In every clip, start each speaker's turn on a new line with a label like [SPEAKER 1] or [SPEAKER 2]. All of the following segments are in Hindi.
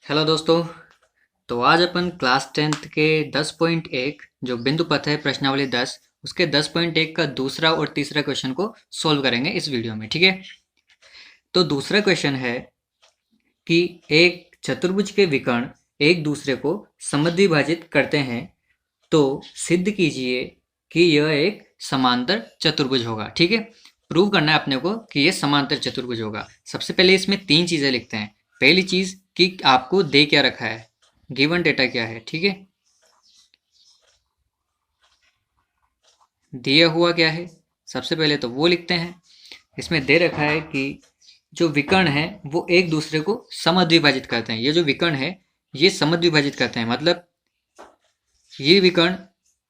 [SPEAKER 1] हेलो दोस्तों। तो आज अपन क्लास 10th के 10.1 जो बिंदु पथ है प्रश्नावली 10 उसके 10.1 का दूसरा और तीसरा क्वेश्चन को सॉल्व करेंगे इस वीडियो में। ठीक है, तो दूसरा क्वेश्चन है कि एक चतुर्भुज के विकर्ण एक दूसरे को समद्विभाजित करते हैं तो सिद्ध कीजिए कि यह एक समांतर चतुर्भुज होगा। ठीक है, प्रूव करना है अपने को कि यह समांतर चतुर्भुज होगा। सबसे पहले इसमें तीन चीजें लिखते हैं। पहली चीज कि आपको दे क्या रखा है, गिवन डेटा क्या है। ठीक है, दिया हुआ क्या है, सबसे पहले तो वो लिखते हैं। इसमें दे रखा है कि जो विकर्ण है वो एक दूसरे को समद्विभाजित करते हैं। ये जो विकर्ण है ये समद्विभाजित करते हैं, मतलब ये विकर्ण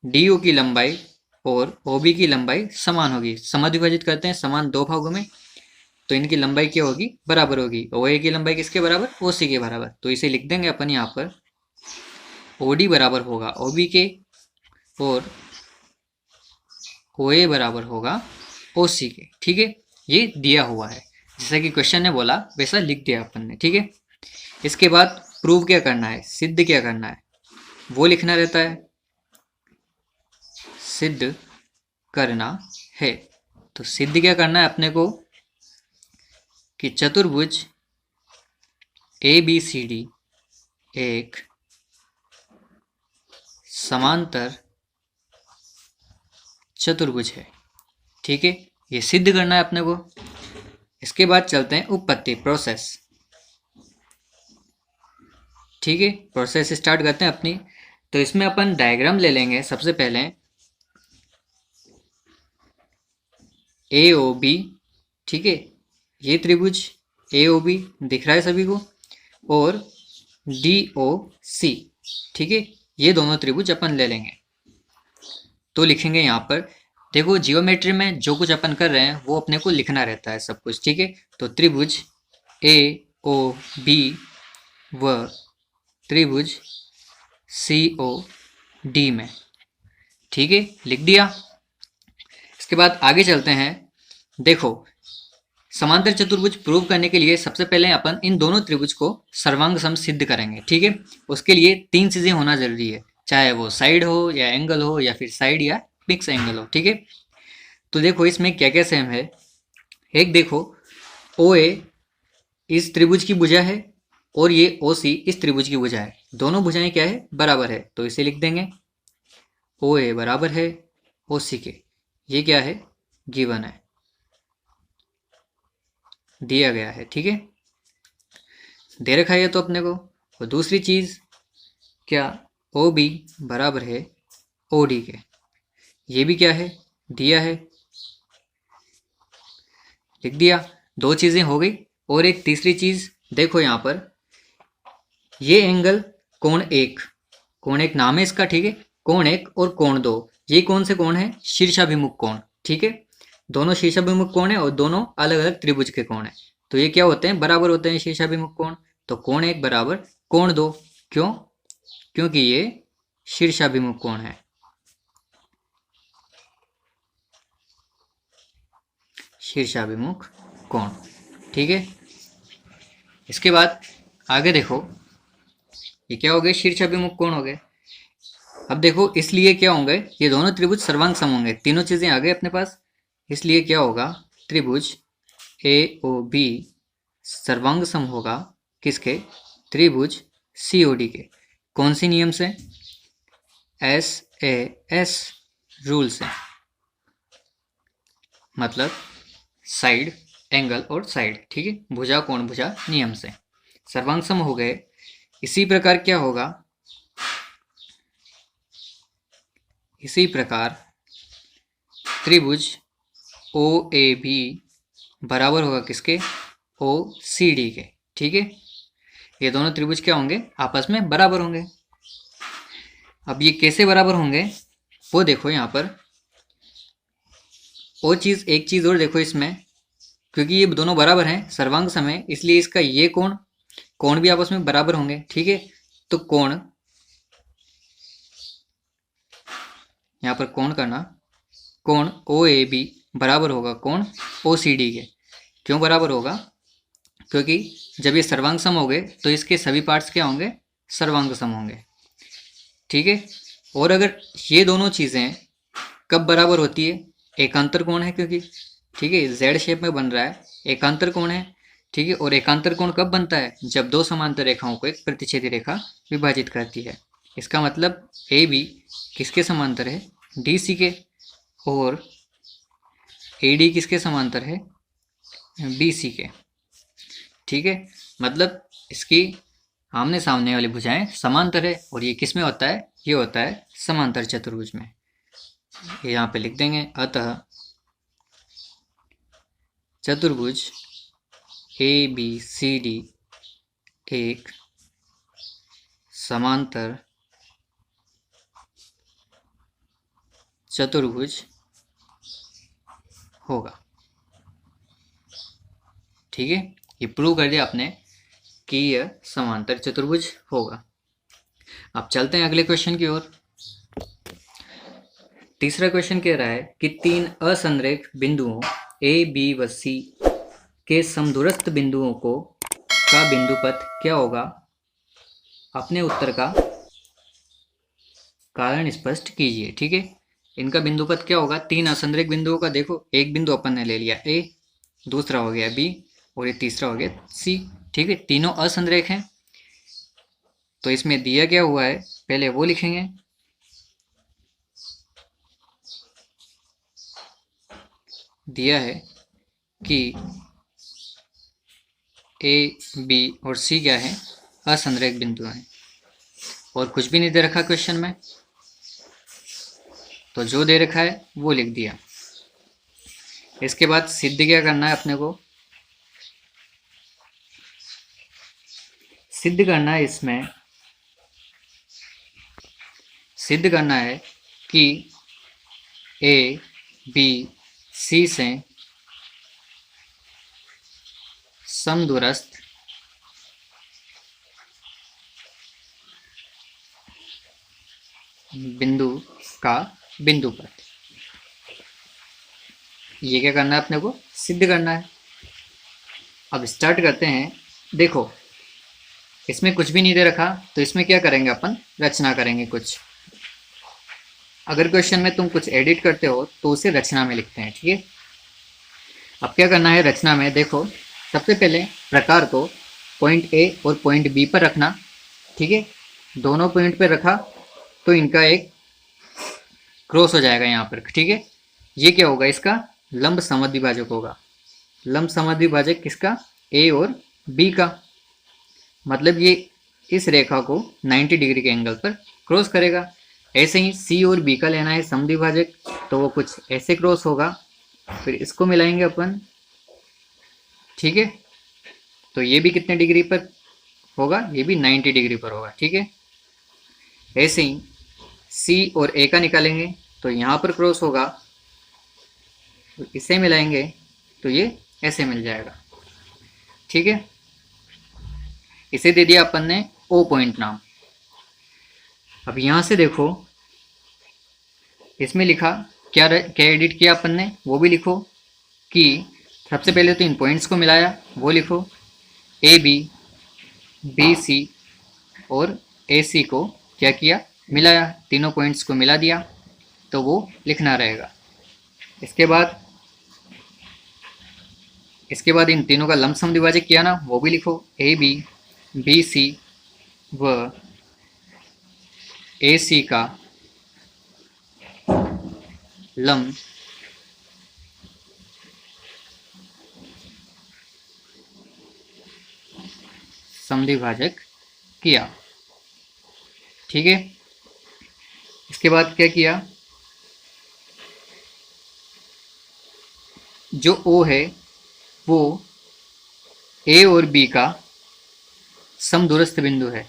[SPEAKER 1] डी ओ की लंबाई और ओ बी की लंबाई समान होगी। समद्विभाजित करते हैं समान दो भागों में, तो इनकी लंबाई क्या होगी, बराबर होगी। ओ ए की लंबाई किसके बराबर, ओ सी के बराबर। तो इसे लिख देंगे अपन यहाँ पर ओ डी बराबर होगा ओ बी के और ओ ए बराबर होगा ओ सी के। ठीक है, ये दिया हुआ है, जैसा कि क्वेश्चन ने बोला वैसा लिख दिया अपन ने। ठीक है, इसके बाद प्रूव क्या करना है, सिद्ध क्या करना है वो लिखना रहता है। सिद्ध करना है, तो सिद्ध क्या करना है अपने को कि चतुर्भुज ए बी सी डी एक समांतर चतुर्भुज है। ठीक है, ये सिद्ध करना है अपने को। इसके बाद चलते हैं उत्पत्ति, प्रोसेस। ठीक है, प्रोसेस स्टार्ट करते हैं अपनी। तो इसमें अपन डायग्राम ले लेंगे। सबसे पहले ए ओ बी, ठीक है, ये त्रिभुज ए ओ बी दिख रहा है सभी को, और डी ओ सी, ठीक है, ये दोनों त्रिभुज अपन ले लेंगे। तो लिखेंगे यहाँ पर, देखो जियोमेट्री में जो कुछ अपन कर रहे हैं वो अपने को लिखना रहता है सब कुछ। ठीक है, तो त्रिभुज ए ओ बी व त्रिभुज सी ओ डी में, ठीक है, लिख दिया। इसके बाद आगे चलते हैं। देखो समांतर चतुर्भुज प्रूव करने के लिए सबसे पहले अपन इन दोनों त्रिभुज को सर्वांग सम सिद्ध करेंगे। ठीक है, उसके लिए तीन चीजें होना जरूरी है, चाहे वो साइड हो या एंगल हो या फिर साइड या मिक्स एंगल हो। ठीक है, तो देखो इसमें क्या क्या सेम है। एक देखो ओ ए इस त्रिभुज की भुजा है और ये ओ सी इस त्रिभुज की भुजा है। दोनों भुजाएं क्या है, बराबर है, तो इसे लिख देंगे ओ ए बराबर है ओ सी के। ये क्या है, गिवन है, दिया गया है। ठीक है, दे रखा है तो अपने को। और दूसरी चीज क्या, ओ बी बराबर है ओ डी के, ये भी क्या है, दिया है, लिख दिया। दो चीजें हो गई। और एक तीसरी चीज देखो यहाँ पर, ये एंगल कोण एक नाम है इसका। ठीक है, कोण एक और कोण दो, ये कौन से कोण है, शीर्षाभिमुख कोण। ठीक है, दोनों शीर्षाभिमुख कोण है और दोनों अलग अलग त्रिभुज के कोण है, तो ये क्या होते हैं, बराबर होते हैं शीर्षाभिमुख कोण। तो कोण एक बराबर कोण दो, क्यों, क्योंकि ये शीर्षाभिमुख कोण है। शीर्षाभिमुख कोण, ठीक है। इसके बाद आगे देखो, ये क्या हो गए, शीर्षाभिमुख कोण हो गए। अब देखो इसलिए क्या होंगे, ये दोनों त्रिभुज सर्वांग सम होंगे। तीनों चीजें आ गई अपने पास, इसलिए क्या होगा, त्रिभुज ए ओ बी सर्वांग सम होगा किसके, त्रिभुज सी ओ डी के। कौन सी नियम से, एस ए एस रूल से, मतलब साइड एंगल और साइड। ठीक है, भुजा कोण भुजा नियम से सर्वांग सम हो गए। इसी प्रकार क्या होगा, इसी प्रकार त्रिभुज ओ ए बी बराबर होगा किसके, ओ सी डी के। ठीक है, ये दोनों त्रिभुज क्या होंगे, आपस में बराबर होंगे। अब ये कैसे बराबर होंगे वो देखो यहाँ पर। और चीज, एक चीज और देखो इसमें, क्योंकि ये दोनों बराबर हैं सर्वांग सम है, इसलिए इसका ये कोण भी आपस में बराबर होंगे। ठीक है, तो कोण, यहाँ पर कोण करना, कोण ओ ए बी बराबर होगा कोण ओ सी डी के। क्यों बराबर होगा, क्योंकि जब ये सर्वांग सम होंगे तो इसके सभी पार्ट्स क्या होंगे, सर्वांग सम होंगे। ठीक है। और अगर ये दोनों चीज़ें कब बराबर होती है, एकांतर कोण है क्योंकि, ठीक है, जेड शेप में बन रहा है, एकांतर कोण है। ठीक है। और एकांतर कोण कब बनता है, जब दो समांतर रेखाओं को एक प्रतिच्छेदी रेखा विभाजित करती है। इसका मतलब ए बी किसके समांतर है, डी सी के, और ए डी किसके समांतर है, बी सी के। ठीक है। मतलब इसकी आमने सामने वाली भुजाएं समांतर है, और ये किस में होता है, ये होता है समांतर चतुर्भुज में। ये यहाँ पे लिख देंगे, अतः चतुर्भुज ए बी सी डी एक समांतर चतुर्भुज होगा। ठीक है। ये प्रूव कर दिया आपने कि यह समांतर चतुर्भुज होगा। अब चलते हैं अगले क्वेश्चन की ओर। तीसरा क्वेश्चन कह रहा है कि तीन असंरेख बिंदुओं ए बी व सी के समदूरस्थ बिंदुओं का बिंदुपथ क्या होगा। अपने उत्तर का कारण स्पष्ट कीजिए। ठीक है। इनका बिंदुपथ क्या होगा, तीन असंरेख बिंदुओं का। देखो, एक बिंदु अपन ने ले लिया ए, दूसरा हो गया बी, और ये तीसरा हो गया सी। ठीक है। तीनों असंरेख हैं, तो इसमें दिया क्या हुआ है पहले वो लिखेंगे। दिया है कि ए बी और सी क्या है, असंरेख बिंदु हैं, और कुछ भी नहीं दे रखा क्वेश्चन में, तो जो दे रखा है वो लिख दिया। इसके बाद सिद्ध क्या करना है अपने को, सिद्ध करना है, इसमें सिद्ध करना है कि ए बी सी से समदूरस्थ बिंदु का बिंदुपथ, ये क्या करना है अपने को, सिद्ध करना है। अब स्टार्ट करते हैं। देखो, इसमें कुछ भी नहीं दे रखा, तो इसमें क्या करेंगे अपन, रचना करेंगे कुछ। अगर क्वेश्चन में तुम कुछ एडिट करते हो तो उसे रचना में लिखते हैं। ठीक है। अब क्या करना है रचना में, देखो, सबसे पहले प्रकार को पॉइंट ए और पॉइंट बी पर रखना। ठीक है। दोनों पॉइंट पर रखा तो इनका एक क्रॉस हो जाएगा यहाँ पर। ठीक है। ये क्या होगा, इसका लंब समद्विभाजक होगा। लंब समद्विभाजक किसका, ए और बी का। मतलब ये इस रेखा को 90 डिग्री के एंगल पर क्रॉस करेगा। ऐसे ही सी और बी का लेना है समद्विभाजक, तो वो कुछ ऐसे क्रॉस होगा, फिर इसको मिलाएंगे अपन। ठीक है। तो ये भी कितने डिग्री पर होगा, ये भी 90 डिग्री पर होगा। ठीक है। ऐसे ही सी और ए का निकालेंगे तो यहाँ पर क्रॉस होगा, तो इसे मिलाएंगे तो ये ऐसे मिल जाएगा। ठीक है। इसे दे दिया अपन ने ओ पॉइंट नाम। अब यहाँ से देखो, इसमें लिखा क्या, क्या एडिट किया अपन ने वो भी लिखो। कि सबसे पहले तो इन पॉइंट्स को मिलाया वो लिखो, ए बी, बी सी और ए सी को क्या किया, मिलाया, तीनों पॉइंट्स को मिला दिया, तो वो लिखना रहेगा। इसके बाद इन तीनों का लंब समद्विभाजक किया ना, वो भी लिखो, ए बी, बी सी व ए सी का लंब समद्विभाजक किया। ठीक है। इसके बाद क्या किया, जो ओ है वो ए और बी का समदूरस्थ बिंदु है,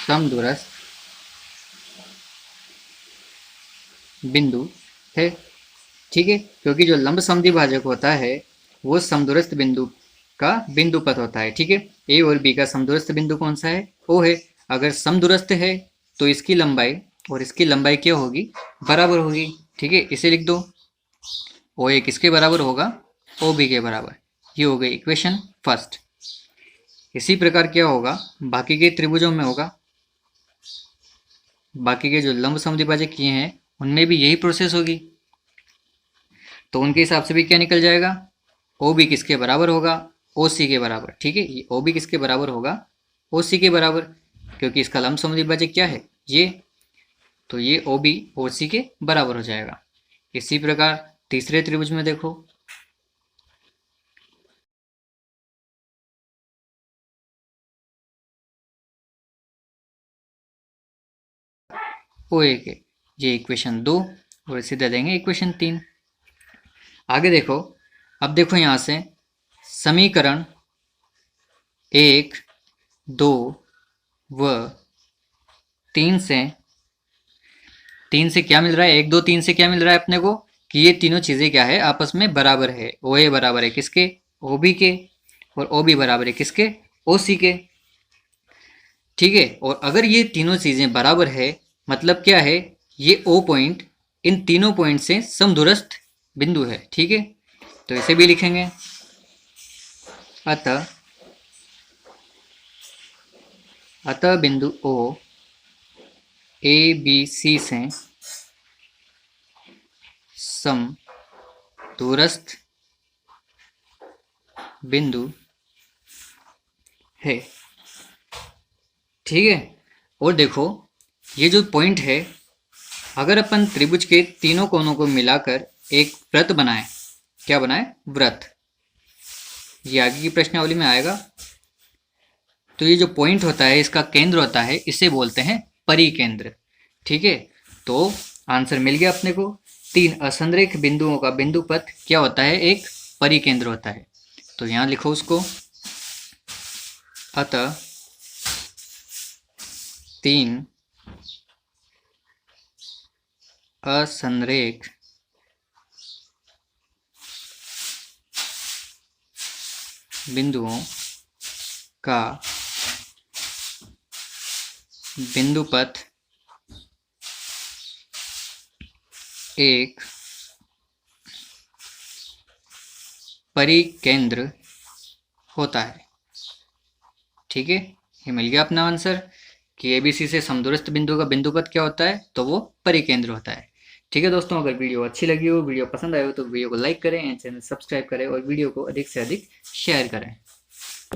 [SPEAKER 1] समदूरस्थ बिंदु है। ठीक है। क्योंकि जो लंब समद्विभाजक होता है वो समदूरस्थ बिंदु का बिंदुपथ होता है। ठीक है। ए और बी का समदूरस्थ बिंदु कौन सा है, ओ है। अगर समदूरस्थ है तो इसकी लंबाई और इसकी लंबाई क्या होगी, बराबर होगी। ठीक है। इसे लिख दो, ओ ए किसके बराबर होगा, ओ बी के बराबर। ये हो गई इक्वेशन फर्स्ट। इसी प्रकार क्या होगा बाकी के त्रिभुजों में होगा, बाकी के जो लंब समद्विभाजक किए हैं उनमें भी यही प्रोसेस होगी। तो उनके हिसाब से भी क्या निकल जाएगा, ओ बी किसके बराबर होगा, ओ सी के बराबर। ठीक है, ये ओ बी किसके बराबर होगा, ओ सी के बराबर, क्योंकि इसका लंब समद्विभाजक क्या है ये, तो ये ओ बी ओ सी के बराबर हो जाएगा। इसी प्रकार तीसरे त्रिभुज में देखो, ओ ए के, ये इक्वेशन 2 और इसे दे देंगे इक्वेशन 3। आगे देखो, अब देखो यहाँ से समीकरण 1, 2 व 3 से क्या मिल रहा है, 1, 2, 3 से क्या मिल रहा है अपने को कि ये तीनों चीज़ें क्या है आपस में बराबर है। ओ ए बराबर है किसके, ओ बी के, और ओ बी बराबर है किसके, ओ सी के। ठीक है, और अगर ये तीनों चीज़ें बराबर है मतलब क्या है, ये ओ पॉइंट इन तीनों पॉइंट से समदूरस्थ बिंदु है। ठीक है, तो इसे भी लिखेंगे, अतः बिंदु ओ ए बी सी से समदूरस्थ बिंदु है। ठीक है, और देखो ये जो पॉइंट है, अगर अपन त्रिभुज के तीनों कोनों को मिलाकर एक वृत्त बनाए, क्या बनाए, वृत्त, ये आगे की प्रश्नावली में आएगा। तो ये जो पॉइंट होता है इसका केंद्र होता है, इसे बोलते हैं परिकेंद्र। ठीक है, तो आंसर मिल गया अपने को। 3 असंरेख बिंदुओं का बिंदुपथ क्या होता है, एक परिकेंद्र होता है। तो यहां लिखो उसको, अतः 3 असंरेख बिंदुओं का बिंदुपथ एक परिकेंद्र होता है। ठीक है, ये मिल गया अपना आंसर कि एबीसी से समदूरस्थ बिंदु का बिंदुपथ क्या होता है, तो वो परिकेंद्र होता है। ठीक है दोस्तों, अगर वीडियो अच्छी लगी हो, वीडियो पसंद आए हो, तो वीडियो को लाइक करें एंड चैनल सब्सक्राइब करें और वीडियो को अधिक से अधिक शेयर करें।